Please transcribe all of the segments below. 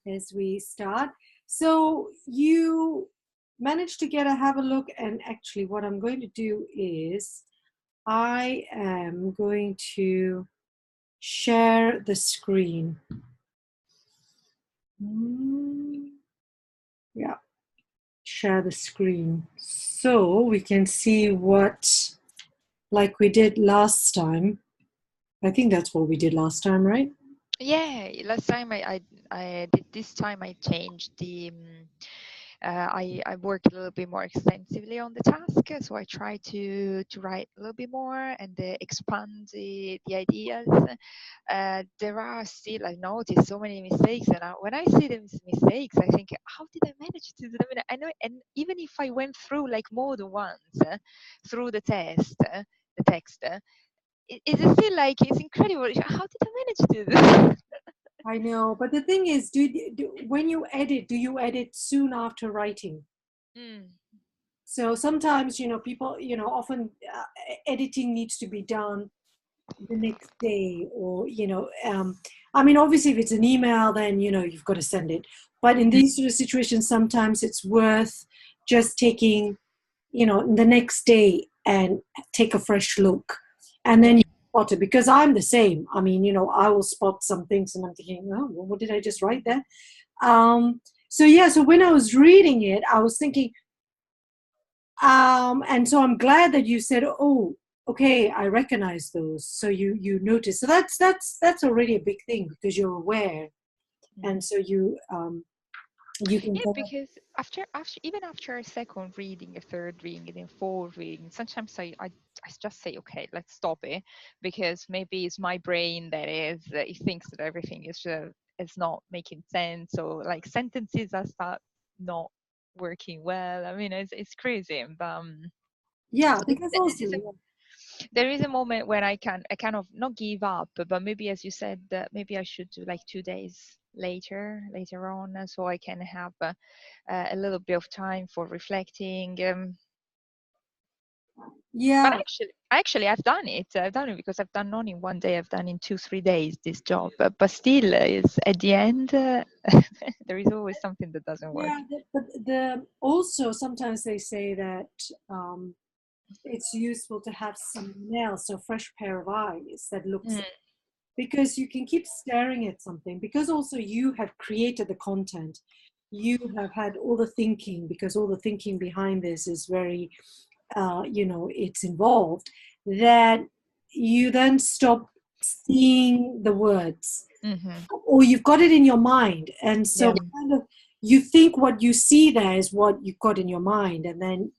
as we start. So you managed to have a look, and actually what I'm going to do is I am going to share the screen. Yeah, share the screen so we can see what, like we did last time. I think that's what we did last time, right? Yeah, last time I did. This time I changed the. I worked a little bit more extensively on the task, so I tried to write a little bit more and expand the ideas. There are still, I noticed so many mistakes, and when I see these mistakes, I think, how did I manage to do them? And I know, and even if I went through like more than once through the text, it's still like it's incredible. How did I manage to do this? I know, but the thing is, when you edit, do you edit soon after writing? Mm. So sometimes, people, often editing needs to be done the next day, or, I mean, obviously, if it's an email, then, you've got to send it. But in these sort of situations, sometimes it's worth just taking, the next day and take a fresh look. And then Yeah. you spot it, because I'm the same. I mean, I will spot some things and I'm thinking, oh, well, what did I just write there? So when I was reading it, I was thinking, and so I'm glad that you said, oh, okay, I recognize those. So you notice. So that's already a big thing, because you're aware. And so you can Yeah, go. because after even after a second reading, a third reading, and then fourth reading, sometimes I just say, okay, let's stop it, because maybe it's my brain that it thinks that everything is not making sense, or like sentences that start not working well. I mean, it's crazy, but Yeah, because also, there is a moment when I kind of not give up, but maybe, as you said, that maybe I should do like 2 days later on, so I can have a little bit of time for reflecting. But yeah. actually, I've done it. I've done it because I've done not in one day. I've done in 2-3 days this job. But still, it's at the end. There is always something that doesn't work. Yeah, but also sometimes they say that it's useful to have someone else, a fresh pair of eyes that looks, Mm, because you can keep staring at something, because also you have created the content, you have had all the thinking, because all the thinking behind this is very, it's involved, that you then stop seeing the words, hmm or you've got it in your mind, and so Yeah. kind of you think what you see there is what you've got in your mind, and then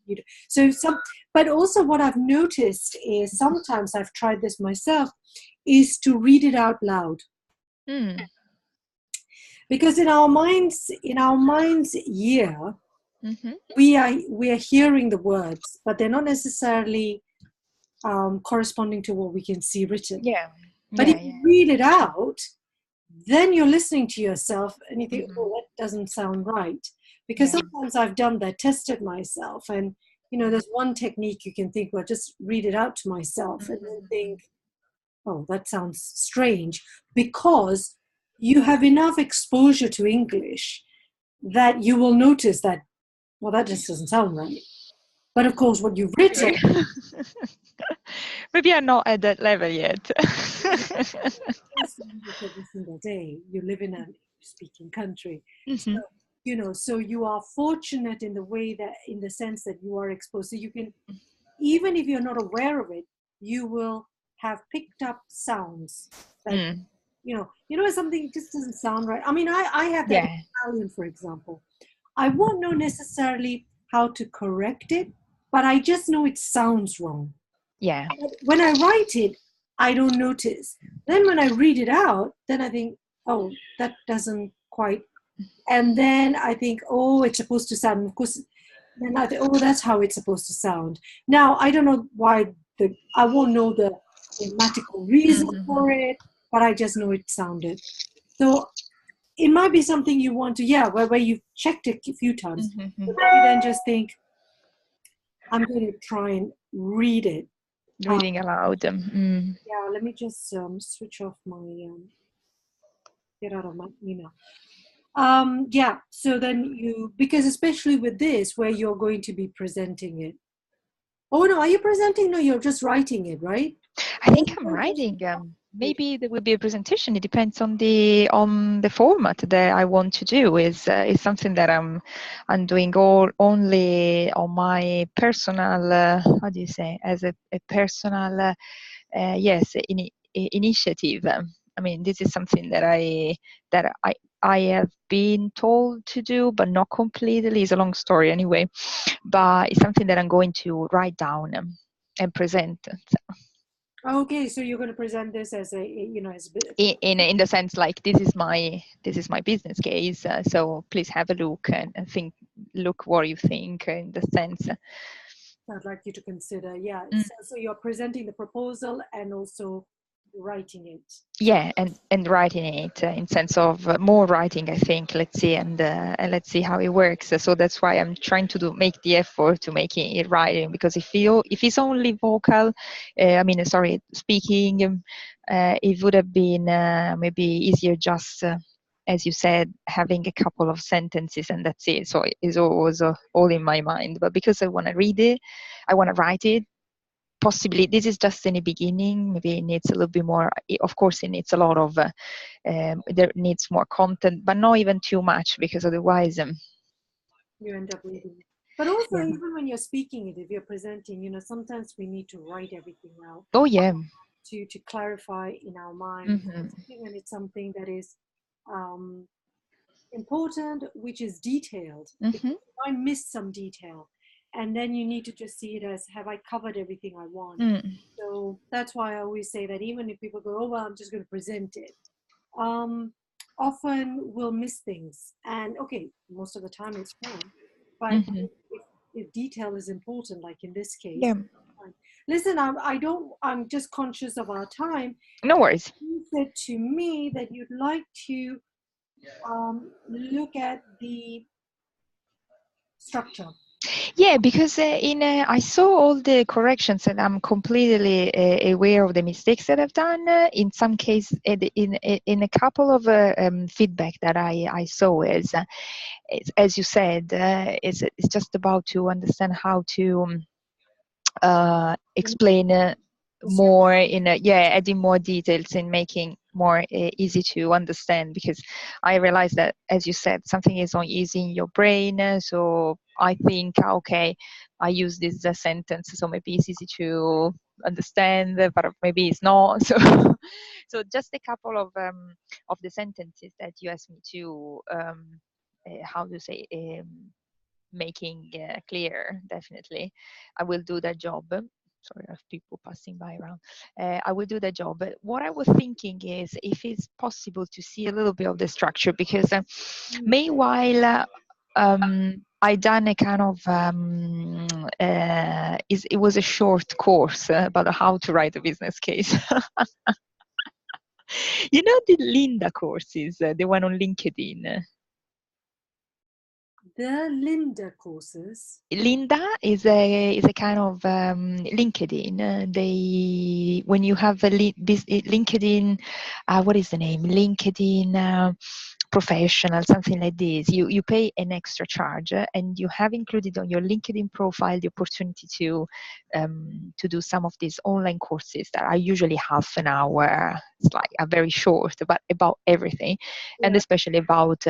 but also what I've noticed is, sometimes I've tried this myself, is to read it out loud, Mm. because in our mind's ear, hmm we are hearing the words, but they're not necessarily corresponding to what we can see written. Yeah. But if Yeah. you Yeah. read it out, then you're listening to yourself and you think, hmm oh, that doesn't sound right. Because Yeah. sometimes I've done that, tested myself, and there's one technique you can think, well, just read it out to myself, and then think, oh, that sounds strange, because you have enough exposure to English that you will notice that, well, that just doesn't sound right. But of course, what you've written, Maybe I'm not at that level yet. English every single day. You live in an English-speaking country, hmm so you are fortunate in the way that, in the sense that you are exposed. So you can, even if you're not aware of it, you will have picked up sounds that, Mm. something just doesn't sound right. I mean, I have that in Yeah. Italian, for example. I won't know necessarily how to correct it, but I just know it sounds wrong. Yeah. When I write it, I don't notice. Then when I read it out, then I think, oh, that doesn't quite. And then I think, oh, it's supposed to sound. Of course, then I think, oh, that's how it's supposed to sound. Now I don't know why I won't know the grammatical reason hmm for it, but I just know it sounded. So it might be something you want to, yeah, where you've checked it a few times, hmm but maybe then just think, I'm going to try and read it. Uh, Reading aloud. yeah, let me just switch off my, get out of my email. Yeah, so then because especially with this, where you're going to be presenting it. Oh no, are you presenting? No, you're just writing it, right? I think I'm writing. Maybe there will be a presentation. It depends on the format that I want to do. Is something that I'm doing all only on my personal. How do you say? As a personal, yes, initiative. I mean, this is something that I have been told to do, but not completely. It's a long story anyway, but it's something that I'm going to write down and present. So, Okay, so you're going to present this as a, as a bit. in the sense like this is my business case, so please have a look and think, look what you think in the sense. I'd like you to consider. Yeah, Mm. so you're presenting the proposal and also writing it. Yeah, and writing it in sense of more writing, I think. Let's see, and let's see how it works. So that's why I'm trying to make the effort to making it writing, because if it's only vocal, sorry, speaking, it would have been maybe easier just. As you said, having a couple of sentences and that's it. So it's always all in my mind. But because I want to read it, I want to write it. Possibly this is just in the beginning. Maybe it needs a little bit more. Of course, it needs a lot of. There needs more content, but not even too much, because otherwise, You end up reading it. But also, yeah. even when you're speaking it, if you're presenting, sometimes we need to write everything out Oh yeah. to clarify in our mind, Hmm. and it's something that is um, important, which is detailed, because Hmm. I miss some detail, and then you need to just see it as, have I covered everything I want? Mm. So that's why I always say that even if people go, oh well, I'm just going to present it, um, often we'll miss things. And okay, most of the time it's fine, but Hmm. if detail is important, like in this case, Yeah. fine. Listen, I don't. I'm just conscious of our time. No worries. You said to me that you'd like to look at the structure. Yeah, because I saw all the corrections and I'm completely aware of the mistakes that I've done. In some case, in a couple of feedback that I saw is, as you said, it's just about to understand how to explain more in adding more details and making more easy to understand, because I realized that, as you said, something is not easy in your brain, so I think, okay, I use this sentence, so maybe it's easy to understand, but maybe it's not. So so just a couple of the sentences that you asked me to how to say, making clear. Definitely I will do that job. Sorry, I have people passing by around. I will do that job. But what I was thinking is if it's possible to see a little bit of the structure, because meanwhile I done a kind of it was a short course about how to write a business case. You know, the Linda courses, the one on LinkedIn. The Linda courses. Linda is a kind of LinkedIn. They when you have LinkedIn, what is the name? LinkedIn professional, something like this. You pay an extra charge, and you have included on your LinkedIn profile the opportunity to do some of these online courses that are usually half an hour. It's like a very short, but about everything, and Yeah. especially about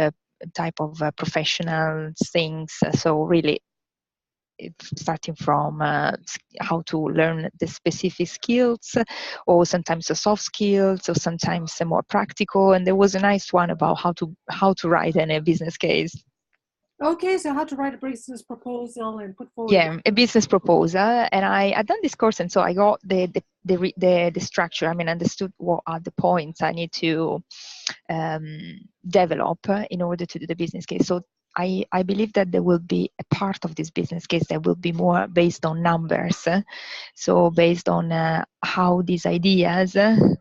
type of professional things. So really, starting from how to learn the specific skills, or sometimes the soft skills, or sometimes the more practical. And there was a nice one about how to write in a business case. Okay, so how to write a business proposal and put forward. Yeah, a business proposal. And I done this course, and so I got the structure. I mean, understood what are the points I need to develop in order to do the business case. So I believe that there will be a part of this business case that will be more based on numbers. So based on how these ideas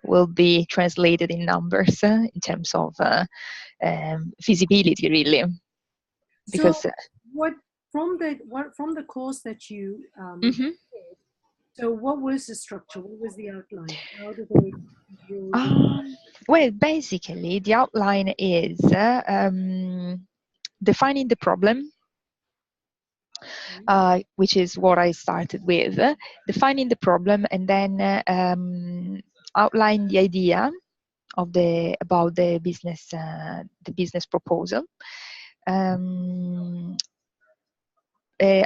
will be translated in numbers in terms of feasibility, really. So Because what from the course that you mhm. did, So what was the structure? What was the outline? How did they do the Well, basically, the outline is defining the problem, which is what I started with, defining the problem, and then outline the idea of about the business proposal, um,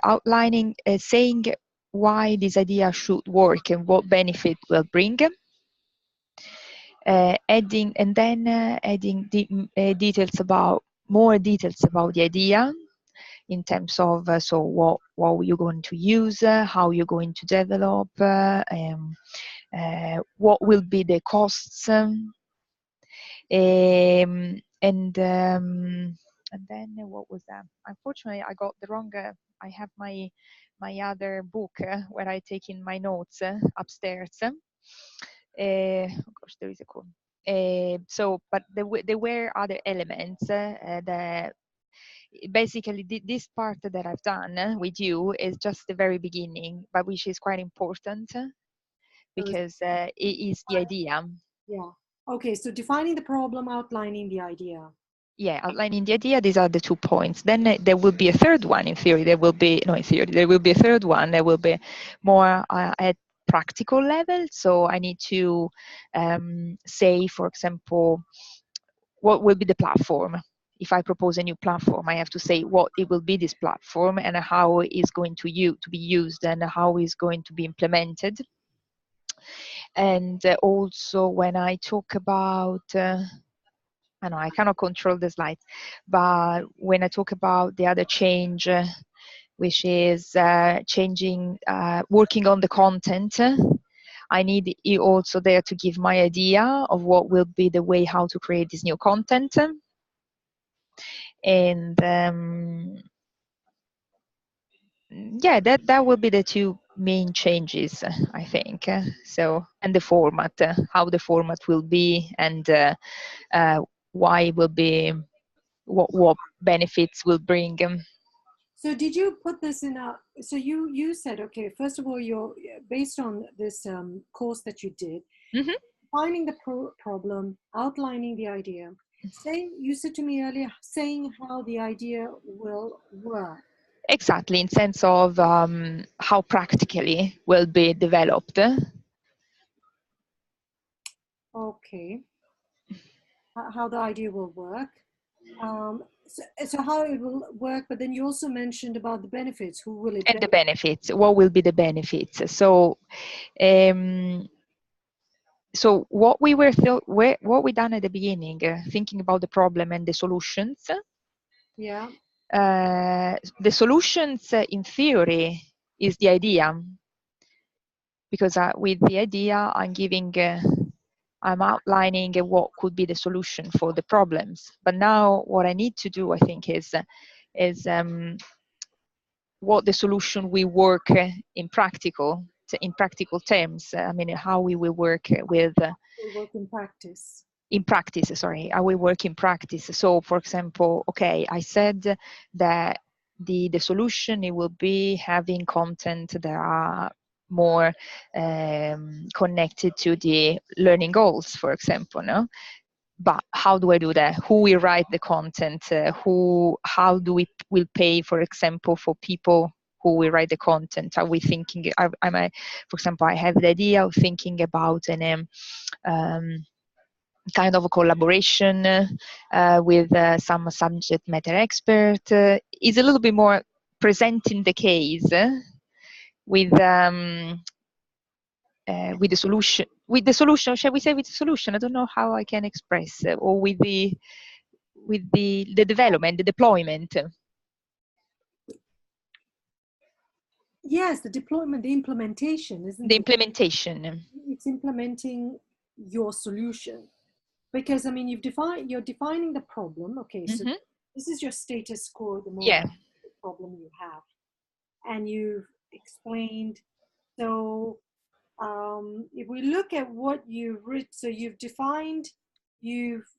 outlining, saying why this idea should work and what benefit will bring. Adding and then adding details about more details about the idea in terms of so what you're going to use, how you're going to develop, what will be the costs, and then what was that? Unfortunately, I got the wrong. I have my other book where I take in my notes upstairs. Oh gosh, there is a code. So, but there were other elements that basically this part that I've done with you is just the very beginning, but which is quite important those? because it is the idea. Yeah. Okay. So defining the problem, outlining the idea. Yeah, outlining the idea. These are the 2 points. Then there will be a third one. In theory, there will be no. In theory, there will be a third one. There will be more at practical level. So I need to say, for example, what will be the platform. If I propose a new platform, I have to say what it will be this platform and how it is going to be used and how it's going to be implemented. And also when I talk about I know I cannot control the slides, but when I talk about the other change, which is changing, working on the content, I need you also there to give my idea of what will be the way how to create this new content. And yeah, that will be the 2 main changes, I think. So, and the format, how the format will be, and why it will be, what benefits will bring. So did you put this in a, so you said, okay, first of all, you're based on this course that you did, Mm-hmm. finding the problem, outlining the idea, saying, you said to me earlier, saying how the idea will work. Exactly, in sense of how practically will be developed. Okay. How the idea will work. So how it will work, but then you also mentioned about the benefits. Who will it And the benefit? benefits, what will be the benefits? So so what we were what we done at the beginning, thinking about the problem and the solutions. Yeah. The solutions, in theory, is the idea, because with the idea I'm outlining what could be the solution for the problems. But now what I need to do, I think, is what the solution will work in practical terms. I mean, how we will work with Will work in practice. in practice. Sorry, how we work in practice. So, for example, okay, I said that the solution, it will be having content that are more connected to the learning goals, for example, no? But how do I do that? Who will write the content? How do we will pay, for example, for people who will write the content? Are we thinking? For example, I have the idea of thinking about an kind of a collaboration with some subject matter expert. Is a little bit more presenting the case with with the solution. With the solution, shall we say with the solution? I don't know how I can express, or with the development, the deployment. Yes, the deployment, the implementation, The isn't it? implementation. It's implementing your solution. Because I mean, you're defining the problem. Okay, so Hmm. this is your status quo at the moment, Yeah, the problem you have, and you've explained. So if we look at what you've written, so you've defined, you've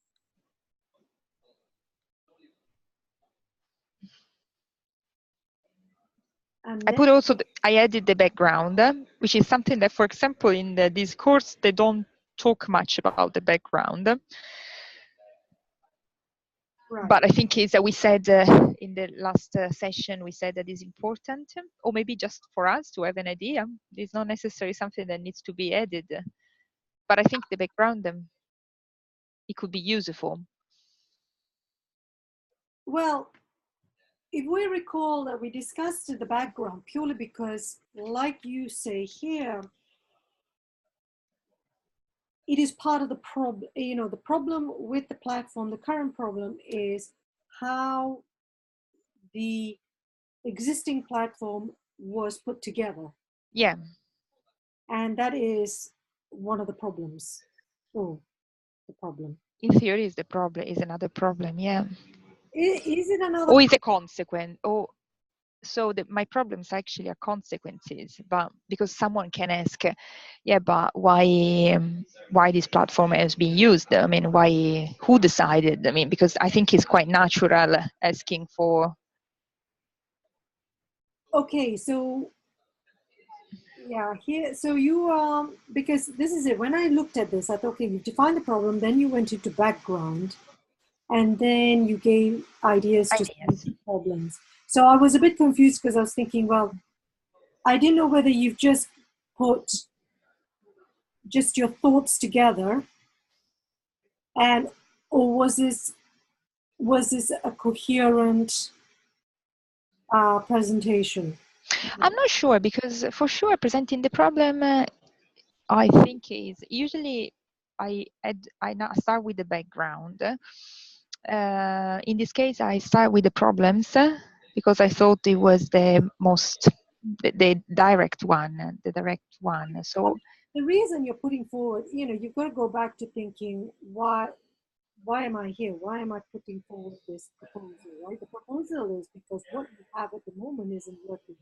And I then, put also, I added the background, which is something that, for example, in this course, they don't talk much about the background. right. But I think is that we said in the last session, we said that is important, or maybe just for us to have an idea. It's not necessarily something that needs to be added, but I think the background, it could be useful. Well, if we recall that we discussed the background purely because, like you say here, it is part of the problem. You know, the problem with the platform, the current problem is how the existing platform was put together. Yeah, And that is one of the problems. Oh, the problem. in theory is the problem, is another problem. Yeah, Is it another or is a consequence, or so my problems actually are consequences, but because someone can ask, yeah, but why this platform has been used? I mean, why, who decided? I mean, because I think it's quite natural asking for. Okay, so yeah, here, so you because this is it. When I looked at this, I thought, okay, you've defined the problem, then you went into background, and then you gave ideas to solve Ideas. the problems. So I was a bit confused because I was thinking, well, I didn't know whether you've just put just your thoughts together, and or was this a coherent presentation? I'm not sure, because for sure presenting the problem, I think is usually I now start with the background. In this case, I start with the problems because I thought it was the most the direct one, the direct one. But So the reason you're putting forward, you've got to go back to thinking, why am I here? Why am I putting forward this proposal, right? The proposal is because what you have at the moment isn't working.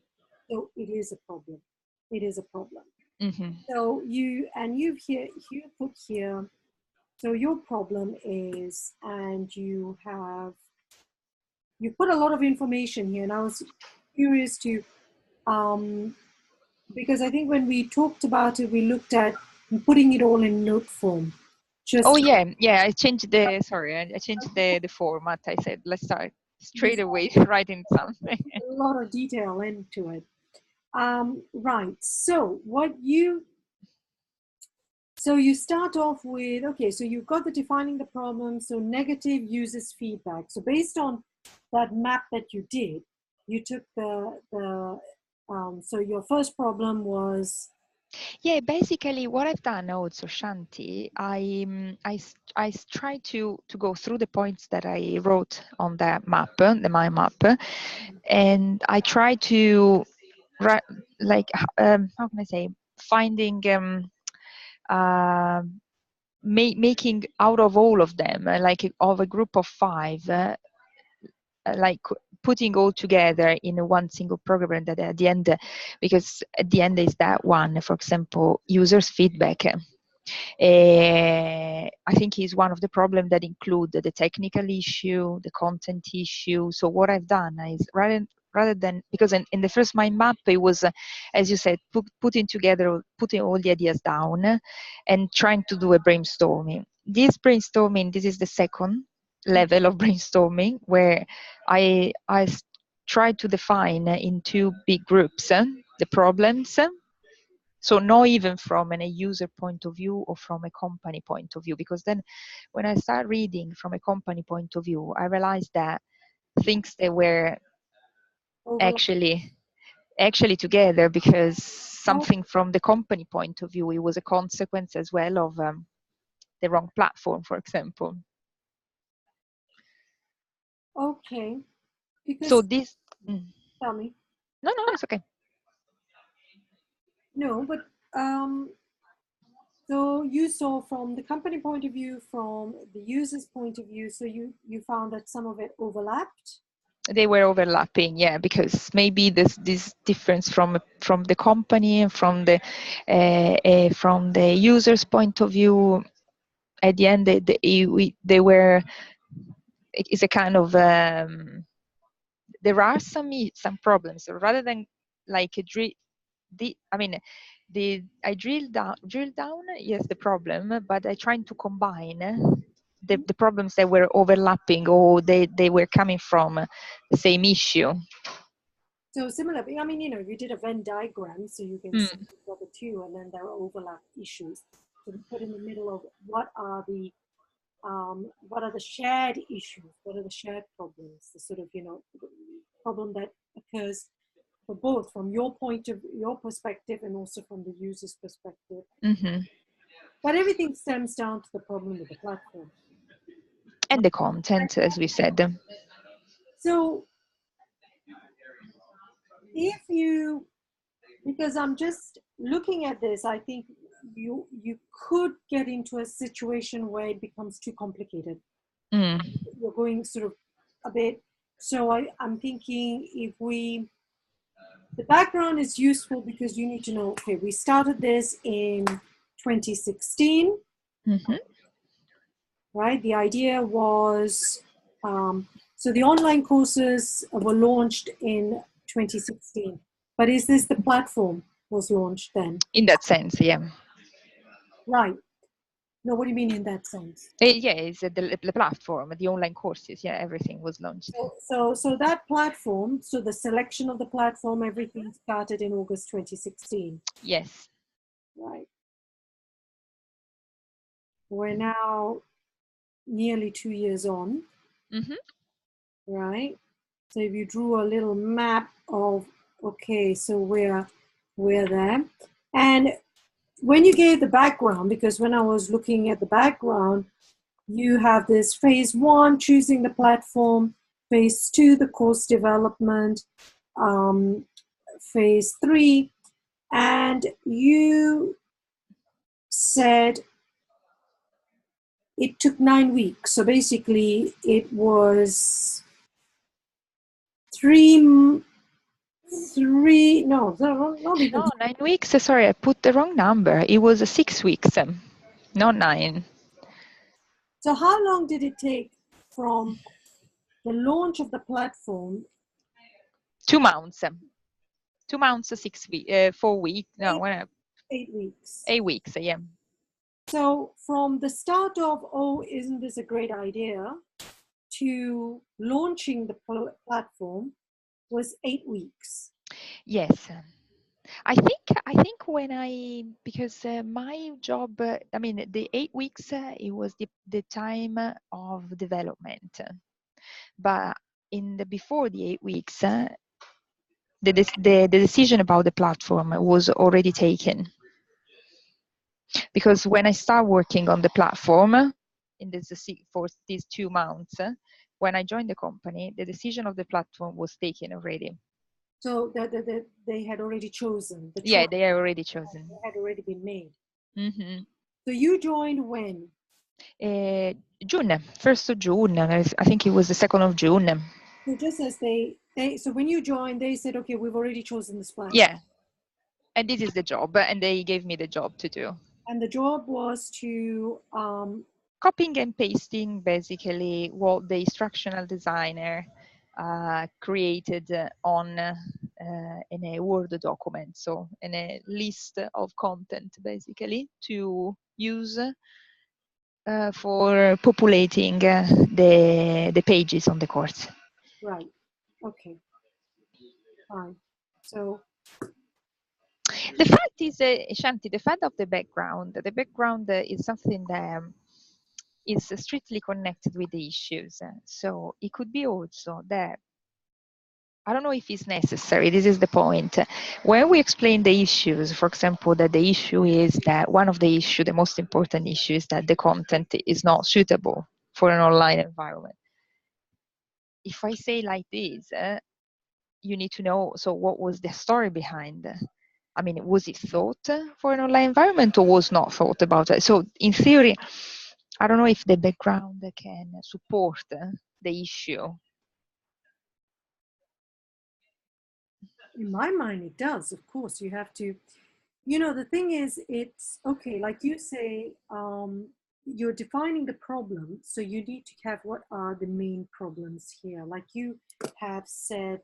So it is a problem. It is a problem. mhm. So you put here, so your problem is, and you put a lot of information here, and I was curious to, um, because I think when we talked about it, we looked at putting it all in note form. Oh Just yeah, yeah. I changed the sorry, I changed the format. I said let's start straight this away writing something. a lot of detail into it. Right. So you start off with, okay, so you've got the defining the problem, so negative uses feedback. So based on that map that you did, you took so your first problem was, Yeah, basically what I've done also, Shanti, I try to go through the points that I wrote on the map, the mind map, and I try to write like how can I say, finding uh, making out of all of them like of a group of five. Like putting all together in one single program that at the end, because at the end is that one, for example, users feedback. I think is one of the problems that include the technical issue, the content issue. So what I've done is rather than, because in the first mind map it was as you said, putting together, putting all the ideas down and trying to do a brainstorming. This is the second level of brainstorming, where I try to define in two big groups the problems, so not even from a user point of view or from a company point of view, because then when I start reading from a company point of view, I realized that things that were overlap. actually together, because Oh, something from the company point of view, it was a consequence as well of the wrong platform, for example. okay, So because this mm, tell me, no, it's okay. no, but so you saw from the company point of view, from the user's point of view, so you found that some of it overlapped. They were overlapping, yeah, because maybe this difference from the company and from the user's point of view, at the end they were, it's a kind of there are some problems. So rather than like I drill down, yes, the problem, but I trying to combine the problems that were overlapping, or they were coming from the same issue. So similar, I mean, you know, you did a Venn diagram, so you can see the two, and then there are overlap issues. So we put in the middle of what are the shared issues, what are the shared problems, the sort of, you know, problem that occurs for both from your perspective and also from the user's perspective. But everything stems down to the problem with the platform and the content, as we said. So if you, because I'm just looking at this, I think you could get into a situation where it becomes too complicated. You're going sort of a bit. So I'm thinking the background is useful because you need to know, okay, we started this in 2016, right? The idea was, so the online courses were launched in 2016, but is this the platform was launched then? In that sense, yeah. Right. No, what do you mean in that sense? Yeah, it's the platform, the online courses, yeah, everything was launched. So that platform, so the selection of the platform, everything started in August 2016. Yes. Right. We're now nearly 2 years on. Right. So if you drew a little map of, okay, so we're there. And when you gave the background, because when I was looking at the background, you have this phase 1, choosing the platform, phase 2, the course development, phase 3, and you said it took 9 weeks. So basically it was not even. No, 9 weeks. Sorry, I put the wrong number. It was 6 weeks, not 9. So how long did it take from the launch of the platform? 2 months. 2 months, 6 weeks, 4 weeks. No, 8 weeks. 8 weeks, yeah. So from the start of, oh, isn't this a great idea, to launching the platform was 8 weeks. Yes. I think because my job, I mean, the 8 weeks, it was the time of development. But before the 8 weeks, the decision about the platform was already taken. Because when I start working on the platform for these 2 months, when I joined the company, the decision of the platform was taken already. So that they had already chosen. Yeah, they are already chosen. They had already been made. Mm-hmm. So you joined when? June, 1st of June. I think it was the 2nd of June. So just as so when you joined, they said, okay, we've already chosen this platform. Yeah. And this is the job, and they gave me the job to do. And the job was to copying and pasting basically what the instructional designer created in a Word document, so in a list of content basically to use for populating the pages on the course. Right. Okay. Fine. So the fact is, Shanti, the fact of the background is something that is strictly connected with the issues. So it could be also that, I don't know if it's necessary, this is the point. When we explain the issues, for example, that the issue is that the most important issue is that the content is not suitable for an online environment. If I say like this, you need to know, so what was the story behind? I mean, was it thought for an online environment or was not thought about it? So in theory, I don't know if the background can support the issue. in my mind, it does. Of course, you have to, you know, the thing is, it's okay, like you say, you're defining the problem, so you need to have what are the main problems here. Like you have said,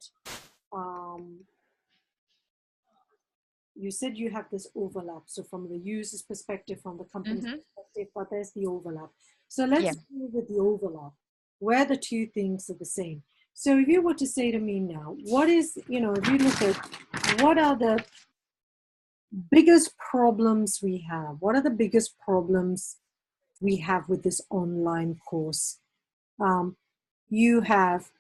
you said you have this overlap. So from the user's perspective, from the company's Mm-hmm. perspective, but there's the overlap. So let's Yeah. deal with the overlap, where the two things are the same. So if you were to say to me now, what is, if you look at what are the biggest problems we have, what are the biggest problems we have with this online course? Um, you have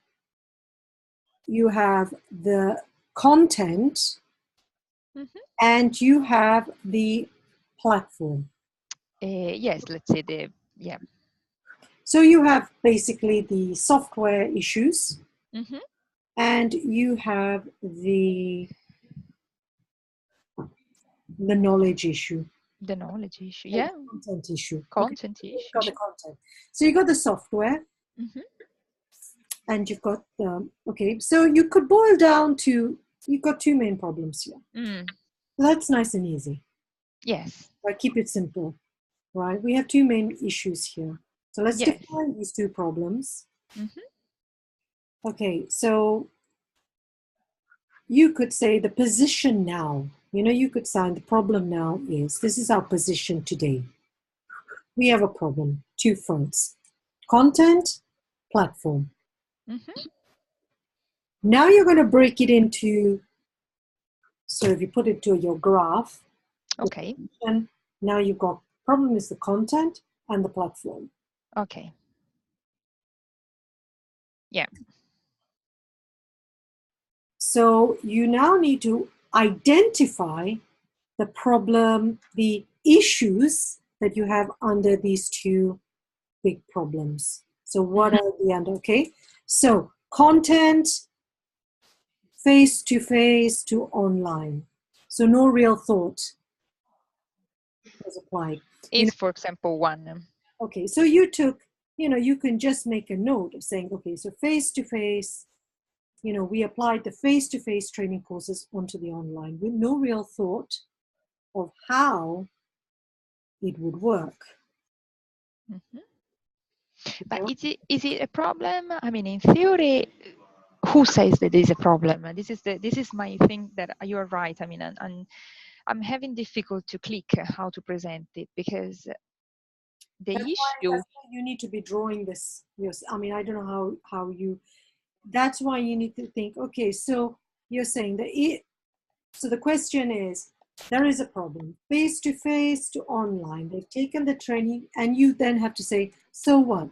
the content Mm-hmm. and you have the platform. Yes, let's say yeah. So you have basically the software issues Mm-hmm. and you have the knowledge issue, The knowledge issue. and Yeah. the content issue. Okay, Content so you've issue. got the content. So you got the software Mm-hmm. and you've got the, okay, so you could boil down to, you've got two main problems here. Mm. That's nice and easy. Yes. Right? Keep it simple, right? We have two main issues here. So let's Yes. define these two problems. Mm-hmm. Okay, so you could say the position now. You could say the problem now is, this is our position today. We have a problem, two fronts, content, platform. Mm-hmm. Now you're going to break it into, so if you put it to your graph, Okay. and now you've got problem is the content and the platform. Okay. Yeah. So you now need to identify the problem, the issues that you have under these two big problems. So what Mm-hmm. are the under? Okay, so content, face to online. So no real thought was applied. Is, for example, one. Okay, so you took, you can just make a note of saying, okay, so face to face, we applied the face to face training courses onto the online with no real thought of how it would work. Mm-hmm. But is it a problem? I mean, in theory, who says that is a problem? This is my thing that you're right. I mean, and I'm having difficult to click how to present it because the issue. That's why you need to be drawing this. Yes, I mean, I don't know how you. That's why you need to think. Okay, so you're saying that so the question is, there is a problem, face to online. They've taken the training, and you then have to say, so what?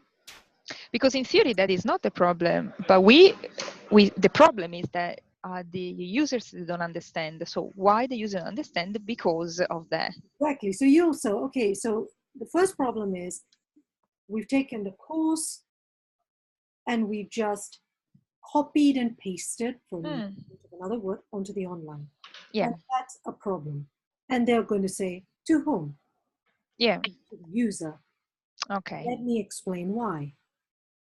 Because in theory that is not the problem, but the problem is that the users don't understand. So why the user don't understand? Because of that. Exactly. So you also, okay, so the first problem is we've taken the course and we've just copied and pasted from another word onto the online. Yeah. And that's a problem. And they're going to say, to whom? Yeah. To the user. Okay. Let me explain why.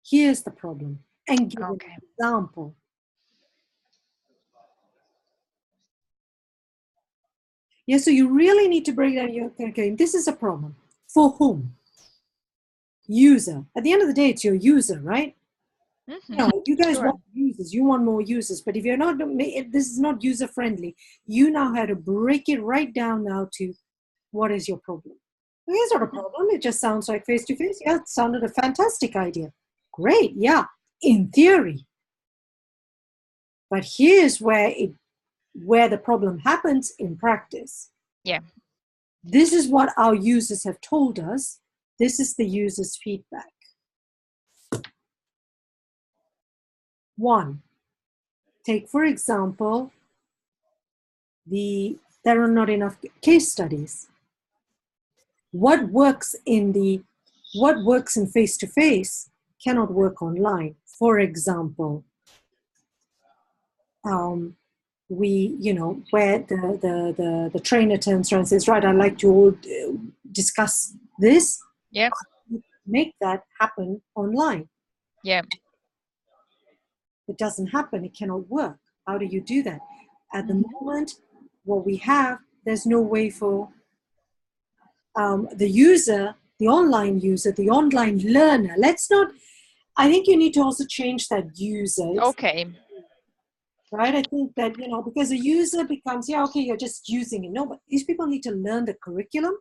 Here's the problem. And give Okay. an example. Yeah, so you really need to break down your, okay, this is a problem. For whom? User. At the end of the day, it's your user, right? Mm-hmm. You guys Sure. want users, you want more users, but if you're not, this is not user friendly, you now have to break it right down now to what is your problem. It's not a problem, it just sounds like face to face. Yeah, it sounded a fantastic idea. Great, yeah, in theory. But here's where the problem happens in practice. Yeah. This is what our users have told us. This is the user's feedback. One, take for example, there are not enough case studies. What works in face to face cannot work online. For example, where the trainer turns around and says, right, I'd like to all discuss this. Yeah. Make that happen online. Yeah. It doesn't happen. It cannot work. How do you do that? At the moment, what we have, there's no way for the user, the online user, the online learner. I think you need to also change that user. Okay. right? I think that, because the user becomes, yeah, okay, you're just using it. No, but these people need to learn the curriculum.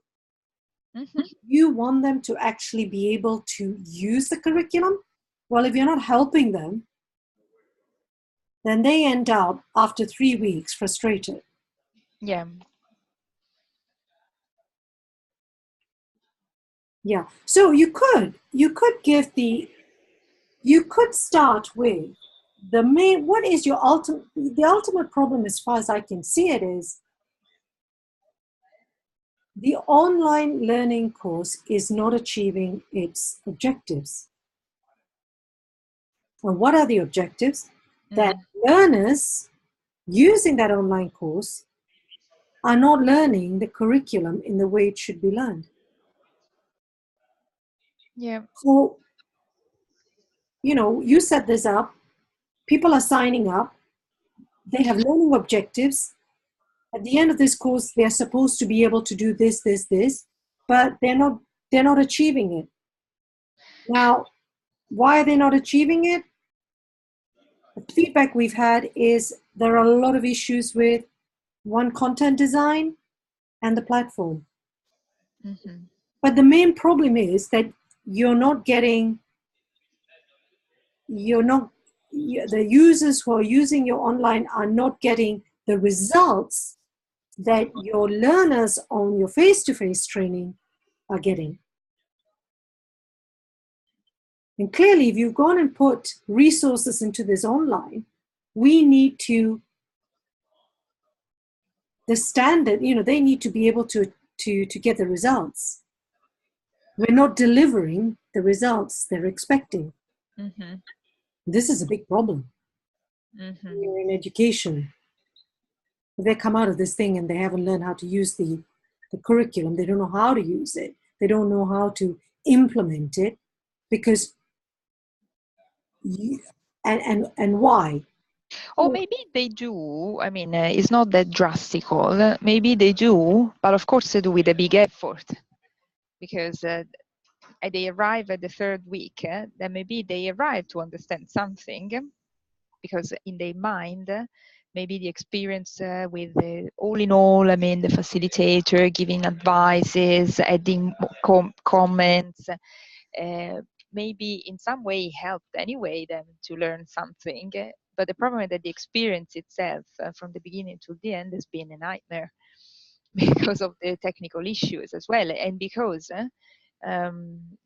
Mm-hmm. You want them to actually be able to use the curriculum. Well, if you're not helping them, then they end up after 3 weeks frustrated. Yeah. Yeah. So you could start with what is your the ultimate problem, as far as I can see it, is the online learning course is not achieving its objectives. And what are the objectives? That Mm. learners using that online course are not learning the curriculum in the way it should be learned. Yeah. So, you set this up, people are signing up, they have learning objectives. At the end of this course, they're supposed to be able to do this, but they're not achieving it. Now, why are they not achieving it? The feedback we've had is there are a lot of issues with one, content design, and the platform. Mm-hmm. But the main problem is that you're not getting, you're not, the users who are using your online are not getting the results that your learners on your face-to-face training are getting. And clearly, if you've gone and put resources into this online, we need to, the standard, they need to be able to get the results. We're not delivering the results they're expecting. Mm-hmm. This is a big problem. Mm-hmm. You're in education. They come out of this thing and they haven't learned how to use the curriculum. They don't know how to use it. They don't know how to implement it, because you, and why. Or maybe they do. I mean, it's not that drastical. Maybe they do, but of course they do with a big effort, because they arrive at the third week, then maybe they arrive to understand something, because in their mind, maybe the experience with all in all, I mean, the facilitator giving advices, adding comments, maybe in some way helped anyway them to learn something. But the problem is that the experience itself, from the beginning to the end, has been a nightmare because of the technical issues as well, and because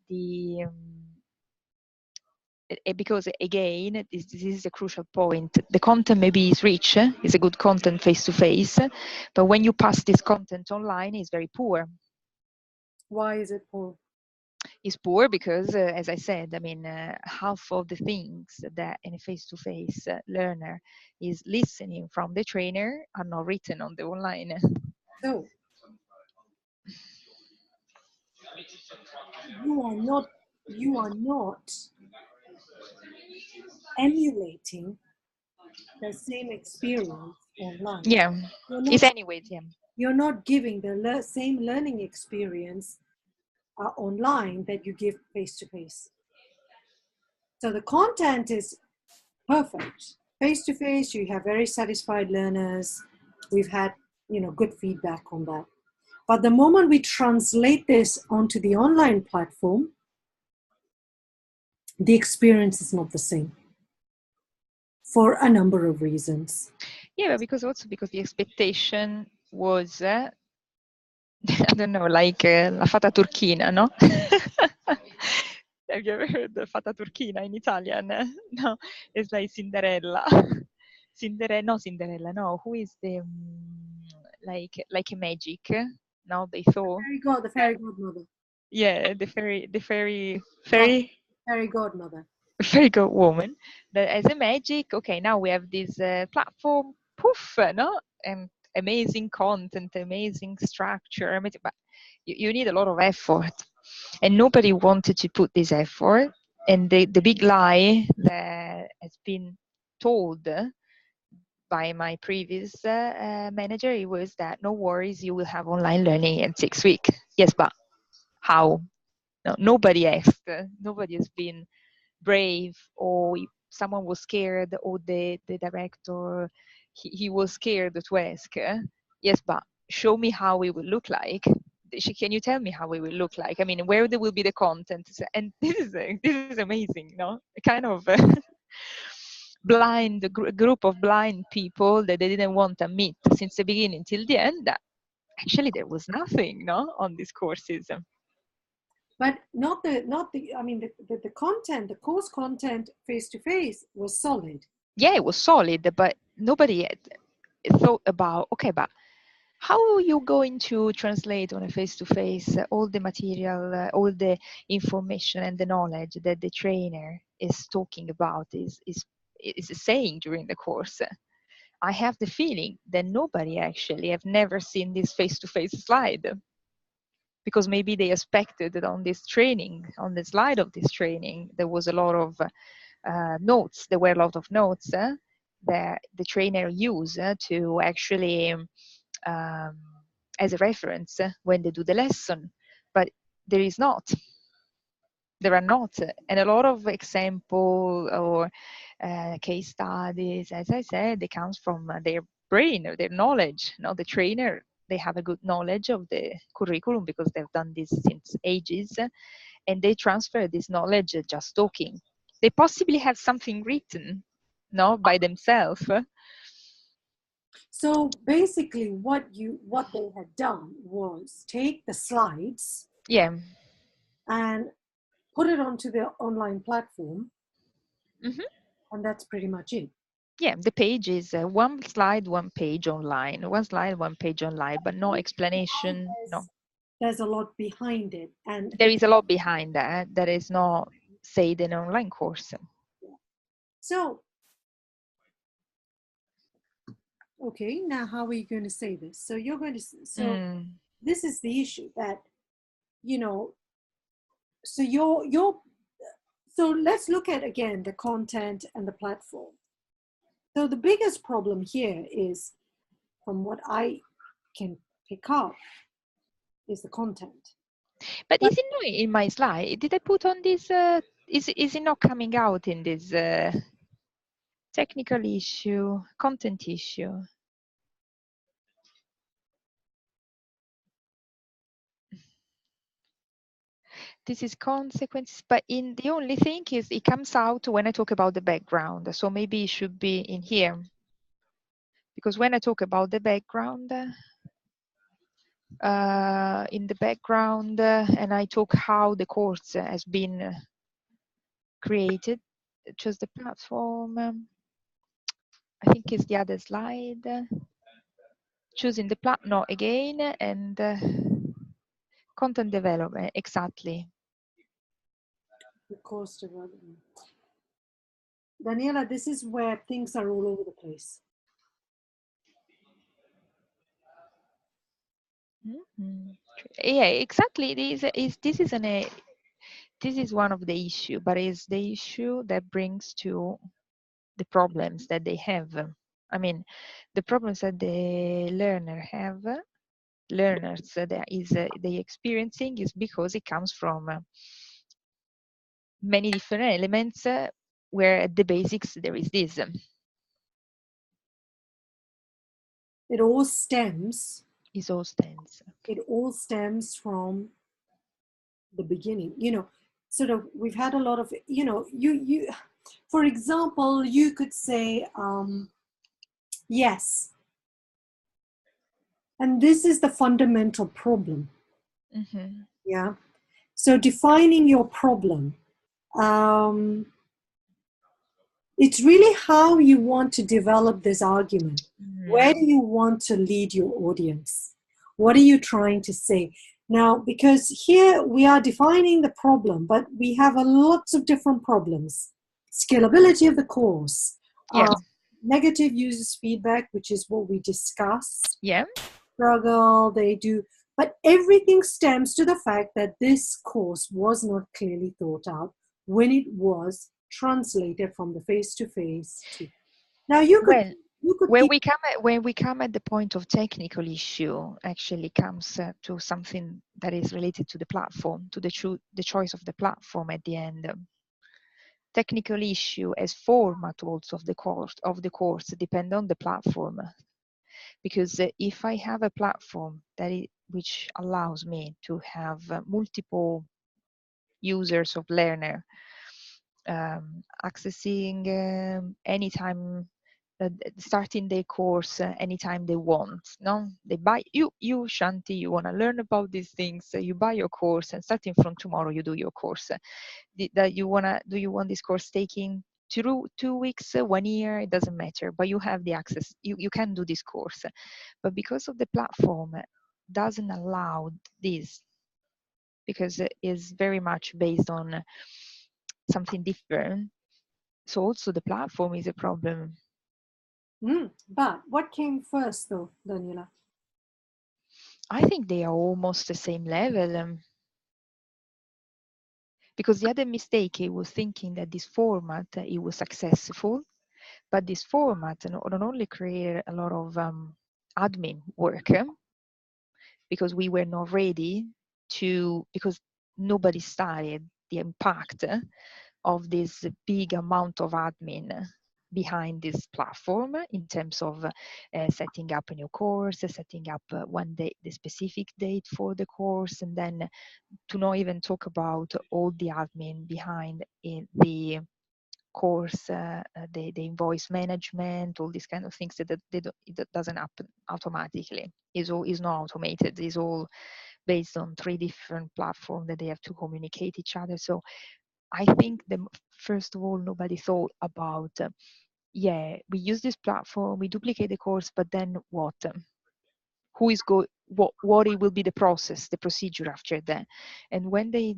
the because again, this is a crucial point. The content maybe is rich, is a good content face to face, but when you pass this content online, it's very poor. Why is it poor? It's poor because, as I said, I mean, half of the things that in a face to face learner is listening from the trainer are not written on the online. So you are not emulating the same experience online. Yeah, You're it's not anyways, yeah. you're not giving the same learning experience online that you give face to face. So the content is perfect. Face to face, you have very satisfied learners. We've had, good feedback on that. But the moment we translate this onto the online platform, the experience is not the same for a number of reasons. Yeah, but because the expectation was, I don't know, like la fata turchina, no? Have you ever heard the fata turchina in Italian? No, it's like Cinderella. Cinderella, no. Who is the like a magic? No, they thought. The fairy godmother. Yeah, the God, fairy godmother. fairy god woman. That as a magic. Okay, now we have this platform. Poof, no, and amazing content, amazing structure, amazing, but you need a lot of effort, and nobody wanted to put this effort. And the big lie that has been told by my previous manager, it was that no worries, you will have online learning in 6 weeks. Yes, but how? No, nobody asked. Nobody has been brave or someone was scared, or the director, he was scared to ask, yes, but show me how it will look like. Can you tell me how it will look like? I mean, where there will be the content? And this is amazing, no? A kind of group of blind people that they didn't want to meet since the beginning till the end. Actually, there was nothing, no, on these courses. But not the I mean the content, the course content face to face was solid. Yeah, it was solid, but nobody had thought about, okay, but how are you going to translate on a face-to-face all the material, all the information and the knowledge that the trainer is talking about, is saying during the course? I have the feeling that nobody actually have never seen this face-to-face slide, because maybe they expected that on this training, on the slide of this training, there was a lot of notes. There were a lot of notes that the trainer used to actually um, as a reference when they do the lesson, but there is not. There are not, and a lot of example or case studies, as I said, they comes from their brain or their knowledge. Now the trainer, they have a good knowledge of the curriculum because they've done this since ages, and they transfer this knowledge just talking. They possibly have something written, no, by themselves. So basically what they had done was take the slides Yeah. and put it onto their online platform, Mm-hmm. and that's pretty much it. Yeah, the page is one slide, one page online, one slide, one page online, but no explanation. No, There's a lot behind it, and there is a lot behind that that is not said in an online course. so okay, now how are you going to say this? So you're going to so Mm. this is the issue that you know so you're so let's look at again the content and the platform. So the biggest problem here is, from what I can pick up, is the content. But But is it not in my slide? Did I put on this? Is it not coming out in this technical issue, content issue? This is consequences, but in the only thing is it comes out when I talk about the background. So maybe it should be in here, because when I talk about the background, in the background, and I talk how the course has been created, choose the platform. I think it's the other slide. Choosing the no, again, and content development, exactly. the course development. Daniela, this is where things are all over the place. Mm-hmm. Yeah, exactly. This is one of the issue, but it's the issue that brings to the problems that they have. I mean, the problems that the learners that is they experiencing is because it comes from many different elements where at the basics there is this. It all stems. Is all stands. It all stems from the beginning. Sort of. We've had a lot of. You. For example, you could say yes, and this is the fundamental problem. Mm-hmm. Yeah. So defining your problem. Um, it's really how you want to develop this argument. Where do you want to lead your audience? What are you trying to say? Now, because here we are defining the problem, but we have lots of different problems. Scalability of the course, Yeah. negative users feedback, which is what we discussed, Yeah. struggle, they do. But everything stems to the fact that this course was not clearly thought out when it was translated from the face to face to. Now Well, you could when keep. we come at the point of technical issue, actually comes to something that is related to the platform, to the choice of the platform at the end. technical issue as format also of the course depend on the platform. Because if I have a platform which allows me to have multiple users of learner accessing anytime, starting their course anytime they want. No, they buy you Shanti, you want to learn about these things, you buy your course, and starting from tomorrow you do your course. That you do you want this course taking 2 weeks, 1 year, it doesn't matter, but you have the access, you can do this course. But because of the platform doesn't allow this, because it is very much based on something different, so also the platform is a problem. But what came first, though, Daniela? I think they are almost the same level. Because the other mistake, he was thinking that this format, it was successful, but this format not only created a lot of admin work, because we were not ready because nobody started the impact of this big amount of admin behind this platform in terms of setting up a new course, setting up one day, the specific date for the course, and then to not even talk about all the admin behind the course, the invoice management, all these kind of things that it doesn't happen automatically. Is not automated. It's all based on 3 different platforms that they have to communicate each other. So I think first of all, nobody thought about, we use this platform, we duplicate the course, but then what? What it will be the process, the procedure after that? And when they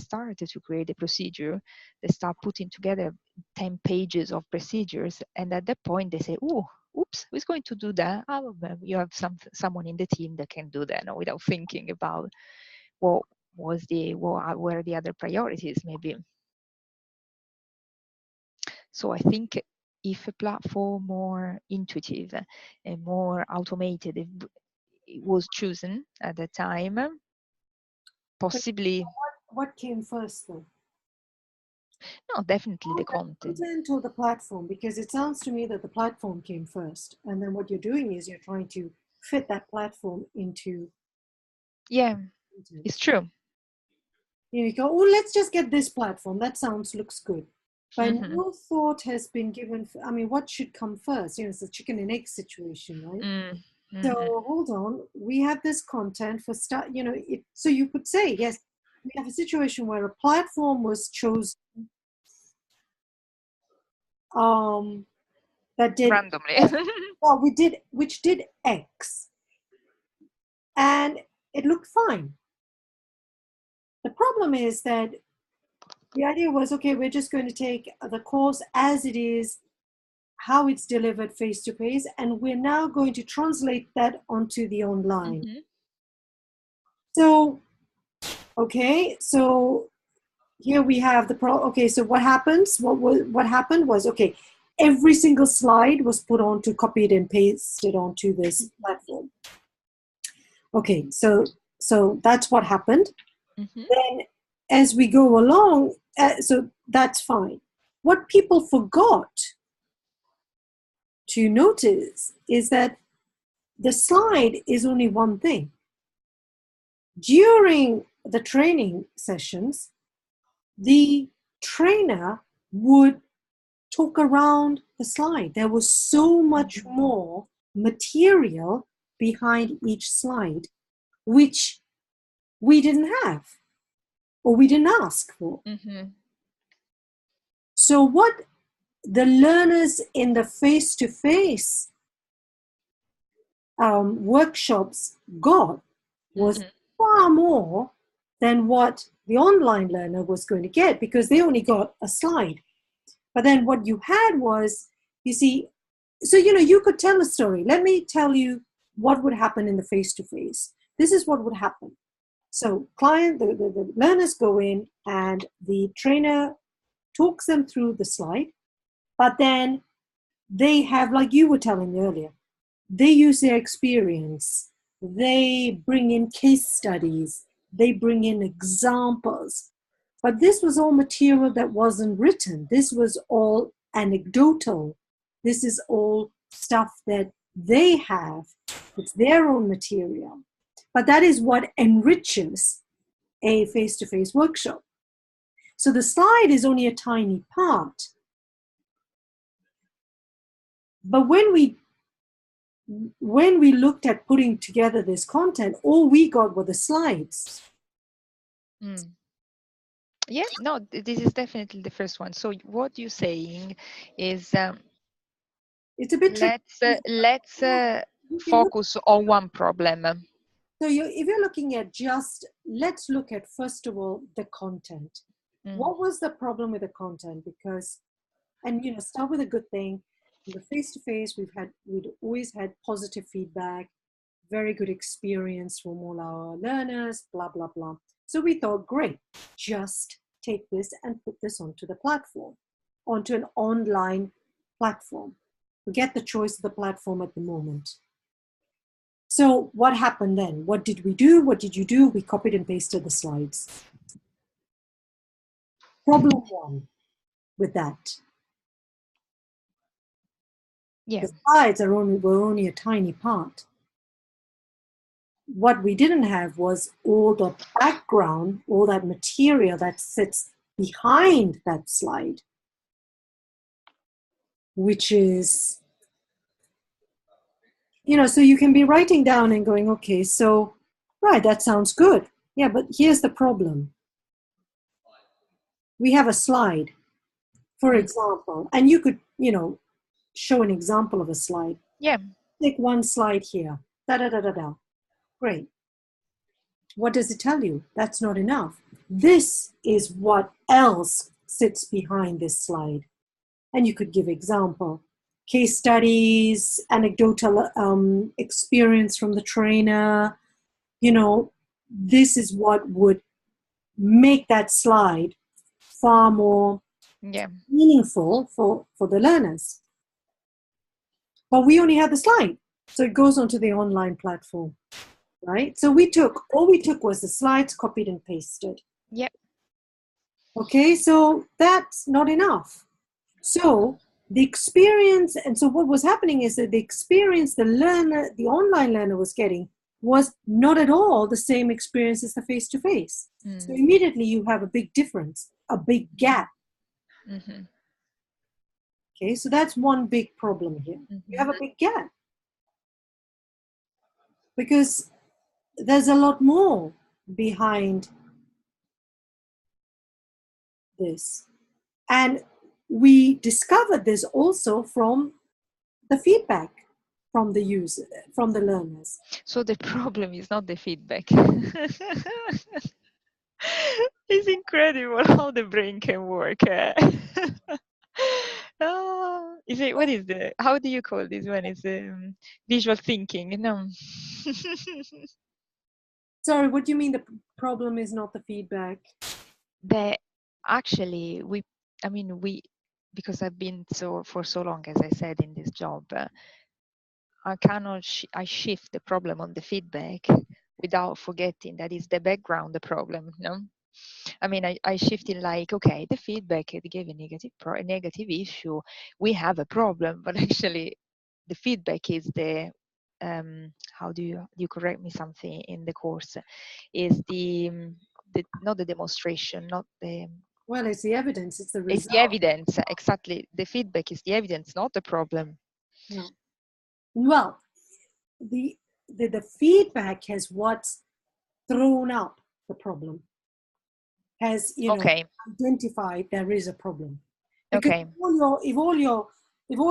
started to create the procedure, they start putting together 10 pages of procedures, and at that point they say, "Oh, oops, who's going to do that?" Oh, well, you have someone in the team that can do that, without thinking about what were the other priorities, maybe. So I think if a platform more intuitive and more automated it was chosen at the time, possibly. What came first, though? No, definitely the content. Or the platform? Because it sounds to me that the platform came first, and then what you're doing is you're trying to fit that platform into. Yeah, it's true. You go, oh, let's just get this platform. That looks good. But Mm-hmm. no thought has been given. I mean, what should come first? It's a chicken and egg situation, right? Mm-hmm. So hold on, we have this content for start. So you could say, yes, we have a situation where a platform was chosen that did Randomly. well, which did X, and it looked fine. The problem is that the idea was, okay, we're just going to take the course as it is, how it's delivered face to face, and we're now going to translate that onto the online. Mm-hmm. So, okay, so here we have okay, so what happens? What happened was, okay, every single slide was put onto, copied and pasted onto this platform. Okay, so that's what happened. Mm-hmm. Then as we go along, so that's fine. What people forgot to notice is that the slide is only one thing. During the training sessions, the trainer would talk around the slide. There was so much more material behind each slide, which we didn't have or we didn't ask for. Mm-hmm. So what the learners in the face-to-face workshops got was far more than what the online learner was going to get, because they only got a slide. But then what you had was, you see, so you could tell a story. Let me tell you what would happen in the face-to-face. This is what would happen. So the learners go in and the trainer talks them through the slide, but then they have, like you were telling me earlier, they use their experience. They bring in case studies. They bring in examples. But this was all material that wasn't written. This was all anecdotal. This is all stuff that they have. It's their own material. But that is what enriches a face-to-face workshop. So the slide is only a tiny part. But when we looked at putting together this content, all we got were the slides. Yeah, no, this is definitely the first one. So what you're saying is It's a bit tricky. let's focus on one problem. So if you're looking at let's look at, first of all, the content. What was the problem with the content? Because, and start with a good thing. In the face-to-face, we'd always had positive feedback, very good experience from all our learners, blah, blah, blah. So we thought, great, just take this and put this onto the platform, onto an online platform. Forget the choice of the platform at the moment. So what happened then? What did we do? What did you do? We copied and pasted the slides. Problem one with that. Yeah. The slides were only a tiny part. What we didn't have was all the background, all that material that sits behind that slide, which is, so you can be writing down and going, okay, so, right, that sounds good. Yeah, but here's the problem. We have a slide, for example, and you could, show an example of a slide. Yeah. Take one slide here. Da-da-da-da-da. Great. What does it tell you? That's not enough. This is what else sits behind this slide. And you could give example. Case studies, anecdotal experience from the trainer. This is what would make that slide far more meaningful for the learners. But we only had the slide. So it goes onto the online platform, right? So all we took was the slides, copied and pasted. Yep. Okay, so that's not enough. So the experience, and so what was happening is that the experience the online learner was getting was not at all the same experience as the face-to-face. So immediately you have a big difference, a big gap. Okay, so that's one big problem here. You have a big gap. Because there's a lot more behind this. And we discovered this also from the feedback from the user, from the learners. So the problem is not the feedback. It's incredible how the brain can work. How do you call this one? It's visual thinking, no? Sorry, what do you mean the problem is not the feedback? Actually, because I've been for so long, as I said, in this job, I shift the problem on the feedback without forgetting that is the background, the problem, no? I shifted like, okay, the feedback gave a negative issue. We have a problem, but actually the feedback is the, how do you correct me something in the course, is not the demonstration, not the... Well, it's the evidence, it's the result. It's the evidence, exactly. The feedback is the evidence, not the problem. No. Well, the feedback has what's thrown up the problem, has identified there is a problem. Because if all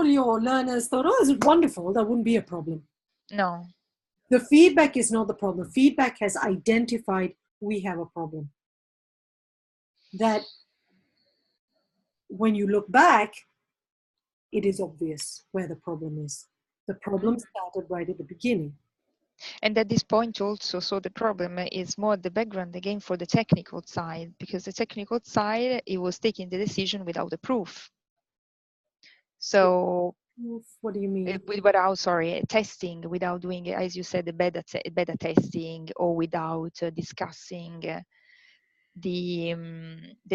your learners thought, oh, this is wonderful, that wouldn't be a problem. No. The feedback is not the problem. Feedback has identified we have a problem. That when you look back, it is obvious where the problem is. The problem started right at the beginning. And at this point also, so the problem is more the background again for the technical side, because the technical side, it was taking the decision without the proof. So what do you mean? Testing without doing, as you said, the beta testing, or without discussing the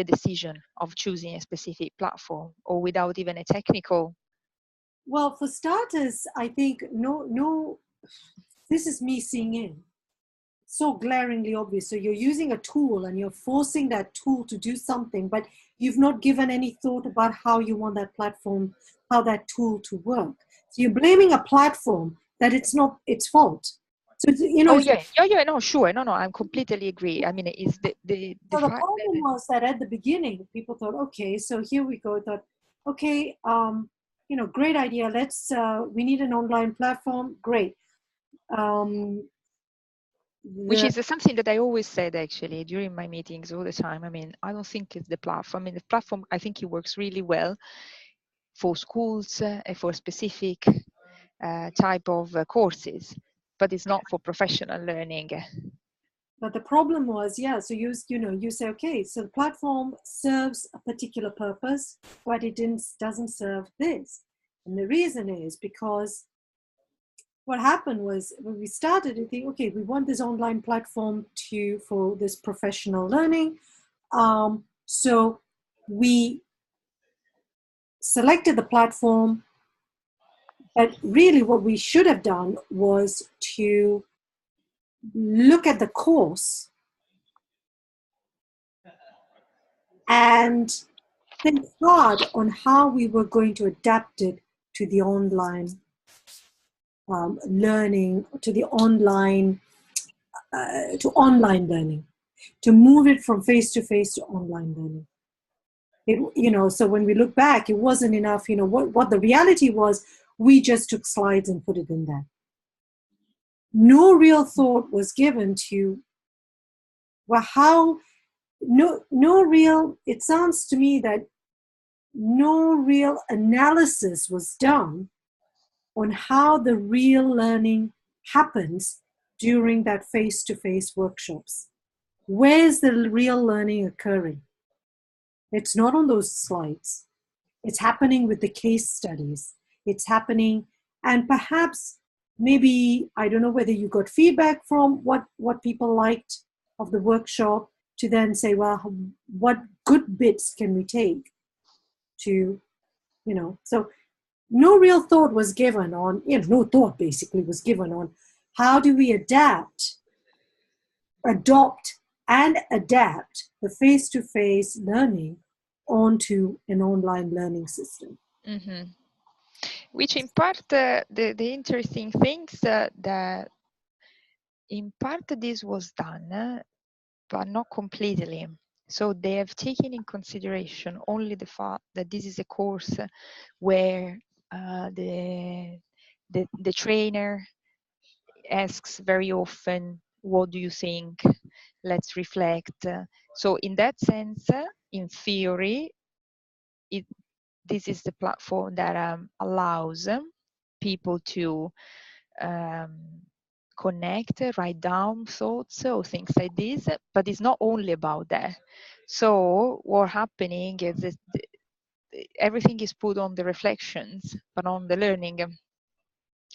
decision of choosing a specific platform, or without even a technical? Well, for starters, I think no, this is me seeing in. So glaringly obvious. So you're using a tool and you're forcing that tool to do something, but you've not given any thought about how you want that platform, how that tool to work. So you're blaming a platform that it's not its fault. So Oh yeah, no, sure, no, I completely agree. I mean, it's the so the fact problem that was that at the beginning, people thought, okay, so here we go. Thought, okay, great idea. We need an online platform. Great. Um, which the, is something that I always said actually during my meetings all the time. I mean, I don't think it's the platform. I mean, the platform, I think it works really well for schools and for specific type of courses, but it's not for professional learning. but the problem was, so you say, okay, so the platform serves a particular purpose, but it doesn't serve this. And the reason is because what happened was when we started to think, okay, we want this online platform for this professional learning. So we selected the platform, but really what we should have done was to look at the course and think hard on how we were going to adapt it to the online learning, to online learning, to move it from face-to-face to online learning. So when we look back, it wasn't enough. What the reality was, we just took slides and put it in there. No real thought was given to, it sounds to me that no real analysis was done on how the real learning happens during that face-to-face workshops. Where's the real learning occurring? It's not on those slides. It's happening with the case studies. It's happening, and perhaps maybe, I don't know whether you got feedback from what people liked of the workshop to then say, well, what good bits can we take to, so no real thought was given on, no thought basically was given on how do we adopt and adapt the face-to-face learning onto an online learning system. Mm-hmm. Which in part, the interesting things that in part this was done, but not completely. So they have taken in consideration only the fact that this is a course where the trainer asks very often, what do you think? Let's reflect. So in that sense, in theory, this is the platform that allows people to connect, write down thoughts or things like this, but it's not only about that. So what's happening is that everything is put on the reflections, but on the learning.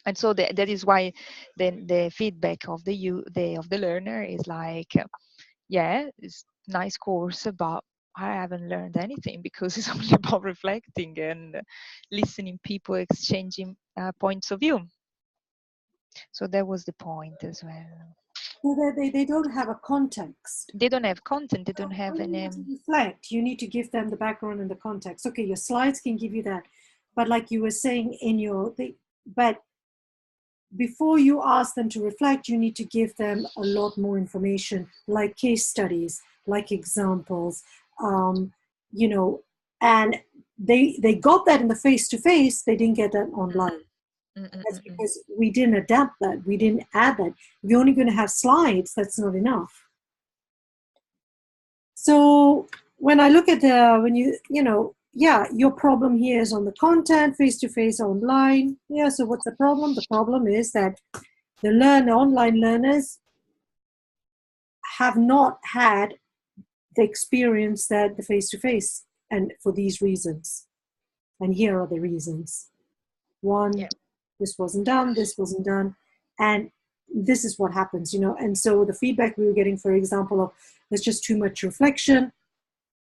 And so that is why then the feedback of the learner is like, yeah, it's nice course, but I haven't learned anything because it's only about reflecting and listening people exchanging points of view. So that was the point as well. So they don't have a context. They don't have content. They don't have When you any. need to reflect, you need to give them the background and the context. Okay, your slides can give you that, but like you were saying in your thing, but before you ask them to reflect, you need to give them a lot more information, like case studies, like examples, and they got that in the face-to-face. They didn't get that online. That's because we didn't adapt that. We didn't add that. If you're only going to have slides, that's not enough. So when I look at your problem here is on the content, face-to-face, online. Yeah, so what's the problem? The problem is that the online learners have not had the experience that the face-to-face, and for these reasons. And here are the reasons. One, this wasn't done, and this is what happens, and so the feedback we were getting, for example, of there's just too much reflection.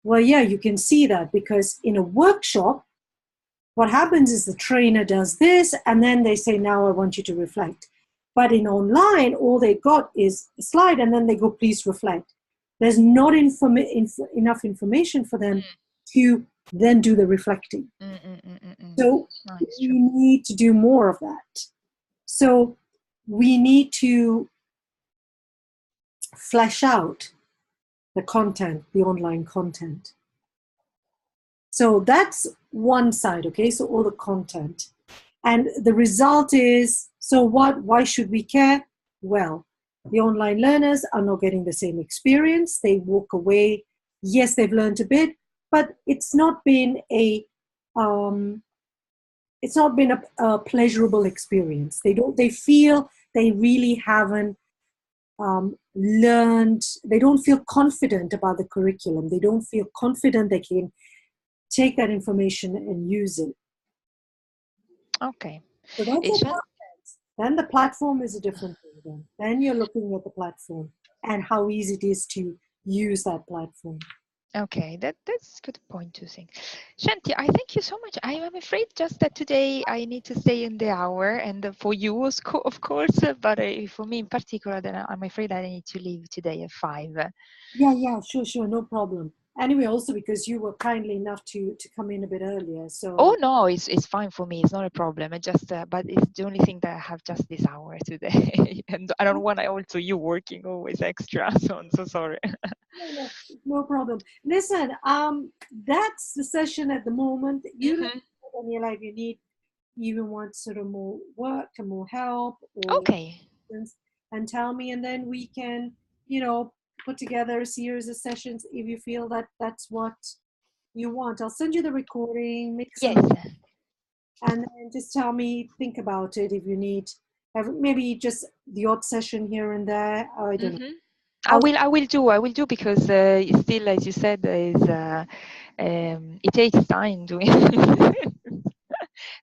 Well, yeah, you can see that, because in a workshop, what happens is the trainer does this, and then they say, now I want you to reflect. But in online, all they got is a slide, and then they go, please reflect. There's not enough information for them to then do the reflecting. So Nice, we true. need to do more of that. So we need to flesh out the content, the online content. So that's one side, okay? So all the content. And the result is, so what? Why should we care? Well, the online learners are not getting the same experience. They walk away. Yes, they've learned a bit, but it's not been a pleasurable experience. They feel they really haven't learned. They don't feel confident about the curriculum. They don't feel confident they can take that information and use it. Okay. So that's the content. Then the platform is a different thing. Then you're looking at the platform and how easy it is to use that platform. Okay, that's a good point to think. Shanti, I thank you so much. I am afraid just that today I need to stay in the hour, and for you, of course, but for me in particular, then I'm afraid I need to leave today at 5. Yeah, sure, no problem. Anyway, also because you were kindly enough to come in a bit earlier, so. Oh no, it's fine for me. It's not a problem. It just, but it's the only thing that I have just this hour today, and I don't want also you working always extra. So I'm so sorry. No problem. Listen, that's the session at the moment. You let me know, Daniela, if you need, even want sort of more work and more help, or Okay. and tell me, and then we can, put together a series of sessions if you feel that that's what you want. I'll send you the recording, make some, Yes. and then just tell me, think about it if you need, maybe just the odd session here and there. I don't know. I will do because still, as you said, it takes time doing.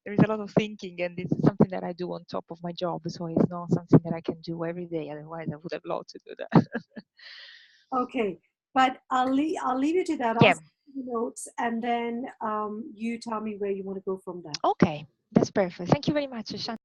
There is a lot of thinking, and this is something that I do on top of my job, so it's not something that I can do every day. Otherwise, I would have loved to do that. Okay, but I'll leave you to that. I'll Yeah. send you the notes, and then you tell me where you want to go from there. Okay, that's perfect. Thank you very much, Shan.